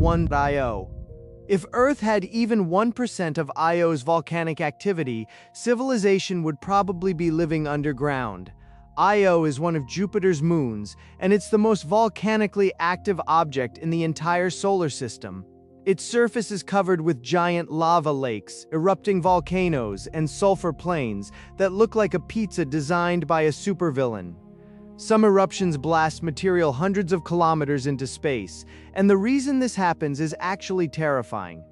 1 Io. If Earth had even 1% of Io's volcanic activity, civilization would probably be living underground. Io is one of Jupiter's moons, and it's the most volcanically active object in the entire solar system. Its surface is covered with giant lava lakes, erupting volcanoes, and sulfur plains that look like a pizza designed by a supervillain. Some eruptions blast material hundreds of kilometers into space, and the reason this happens is actually terrifying.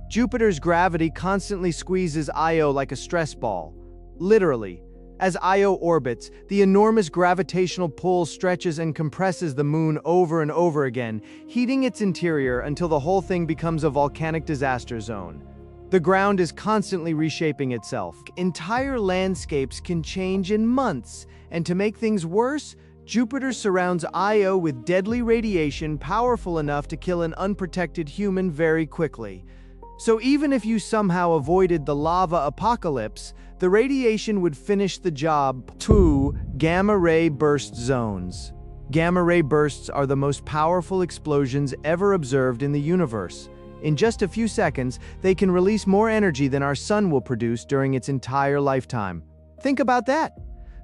Jupiter's gravity constantly squeezes Io like a stress ball. Literally. As Io orbits, the enormous gravitational pull stretches and compresses the moon over and over again, heating its interior until the whole thing becomes a volcanic disaster zone. The ground is constantly reshaping itself. Entire landscapes can change in months, and to make things worse, Jupiter surrounds Io with deadly radiation powerful enough to kill an unprotected human very quickly. So even if you somehow avoided the lava apocalypse, the radiation would finish the job. 2. Gamma-ray burst zones. Gamma-ray bursts are the most powerful explosions ever observed in the universe. In just a few seconds, they can release more energy than our sun will produce during its entire lifetime. Think about that!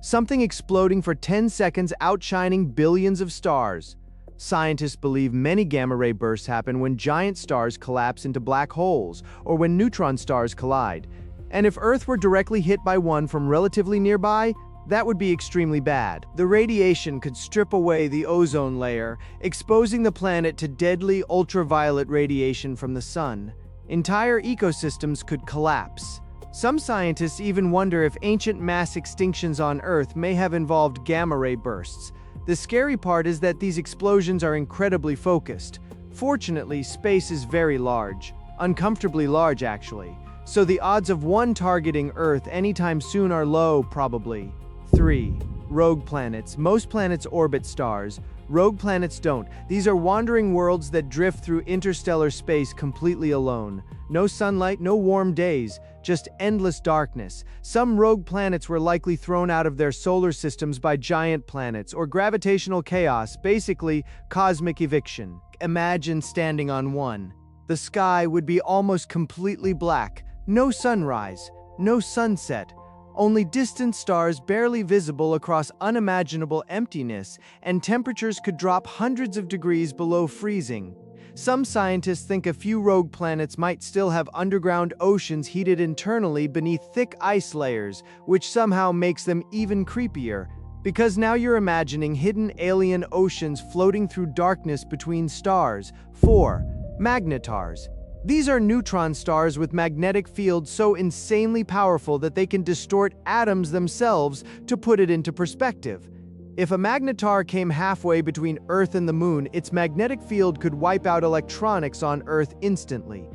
Something exploding for 10 seconds outshining billions of stars. Scientists believe many gamma-ray bursts happen when giant stars collapse into black holes or when neutron stars collide. And if Earth were directly hit by one from relatively nearby, that would be extremely bad. The radiation could strip away the ozone layer, exposing the planet to deadly ultraviolet radiation from the sun. Entire ecosystems could collapse. Some scientists even wonder if ancient mass extinctions on Earth may have involved gamma-ray bursts. The scary part is that these explosions are incredibly focused. Fortunately, space is very large. Uncomfortably large, actually. So the odds of one targeting Earth anytime soon are low, probably. 3. Rogue planets. Most planets orbit stars. Rogue planets don't. These are wandering worlds that drift through interstellar space completely alone. No sunlight, no warm days, just endless darkness. Some rogue planets were likely thrown out of their solar systems by giant planets or gravitational chaos, basically cosmic eviction. Imagine standing on one. The sky would be almost completely black. No sunrise, no sunset, only distant stars barely visible across unimaginable emptiness, and temperatures could drop hundreds of degrees below freezing. Some scientists think a few rogue planets might still have underground oceans heated internally beneath thick ice layers, which somehow makes them even creepier. Because now you're imagining hidden alien oceans floating through darkness between stars. 4. Magnetars. These are neutron stars with magnetic fields so insanely powerful that they can distort atoms themselves. To put it into perspective, if a magnetar came halfway between Earth and the Moon, its magnetic field could wipe out electronics on Earth instantly.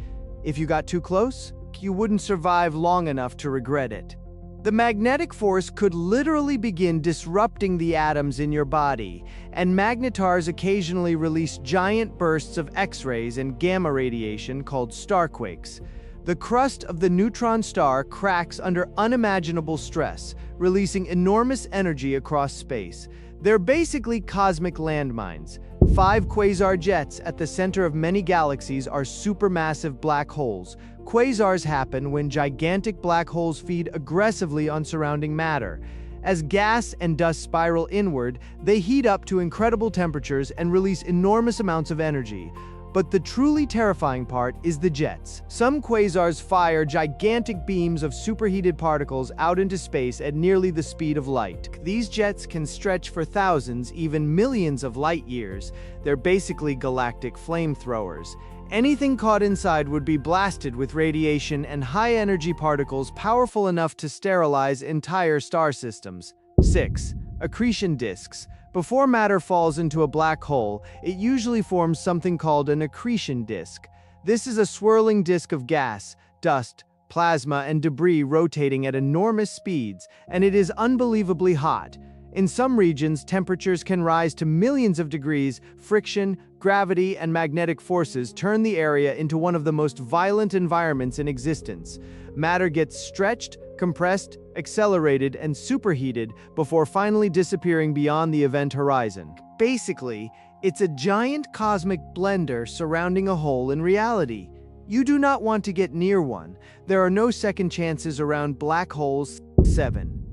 If you got too close, you wouldn't survive long enough to regret it. The magnetic force could literally begin disrupting the atoms in your body, and magnetars occasionally release giant bursts of X-rays and gamma radiation called starquakes. The crust of the neutron star cracks under unimaginable stress, releasing enormous energy across space. They're basically cosmic landmines. 5 quasar jets at the center of many galaxies are supermassive black holes. Quasars happen when gigantic black holes feed aggressively on surrounding matter. As gas and dust spiral inward, they heat up to incredible temperatures and release enormous amounts of energy. But the truly terrifying part is the jets. Some quasars fire gigantic beams of superheated particles out into space at nearly the speed of light. These jets can stretch for thousands, even millions of light years. They're basically galactic flamethrowers. Anything caught inside would be blasted with radiation and high-energy particles powerful enough to sterilize entire star systems. 6. Accretion disks. Before matter falls into a black hole, it usually forms something called an accretion disk. This is a swirling disk of gas, dust, plasma, and debris rotating at enormous speeds, and it is unbelievably hot. In some regions, temperatures can rise to millions of degrees. Friction, gravity, and magnetic forces turn the area into one of the most violent environments in existence. Matter gets stretched, compressed, accelerated, and superheated before finally disappearing beyond the event horizon. Basically, It's a giant cosmic blender surrounding a hole in reality. You do not want to get near one. There are no second chances around black holes. 7.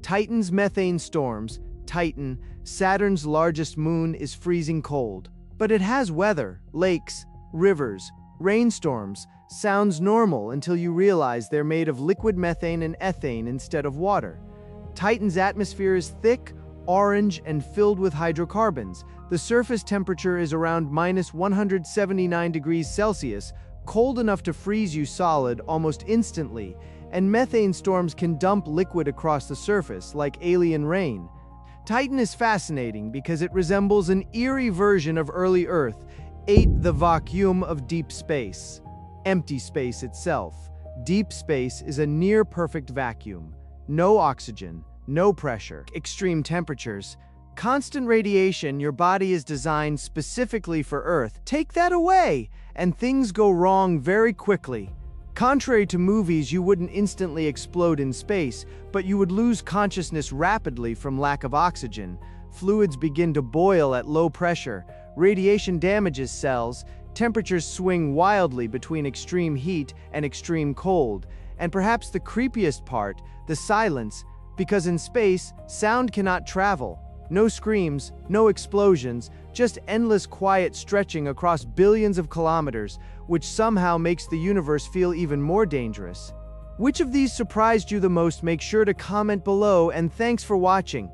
Titan's methane storms. Titan, Saturn's largest moon, is freezing cold. But it has weather, lakes, rivers, rainstorms. Sounds normal until you realize they're made of liquid methane and ethane instead of water. Titan's atmosphere is thick, orange, and filled with hydrocarbons. The surface temperature is around -179 degrees Celsius, cold enough to freeze you solid almost instantly, and methane storms can dump liquid across the surface like alien rain. Titan is fascinating because it resembles an eerie version of early Earth. 8. The vacuum of deep space. Empty space itself. Deep space is a near-perfect vacuum. No oxygen, no pressure, extreme temperatures, constant radiation. Your body is designed specifically for Earth. Take that away, and things go wrong very quickly. Contrary to movies, you wouldn't instantly explode in space, but you would lose consciousness rapidly from lack of oxygen. Fluids begin to boil at low pressure. Radiation damages cells. Temperatures swing wildly between extreme heat and extreme cold. And perhaps the creepiest part, the silence, because in space, sound cannot travel. No screams, no explosions, just endless quiet stretching across billions of kilometers, which somehow makes the universe feel even more dangerous. Which of these surprised you the most? Make sure to comment below, and thanks for watching.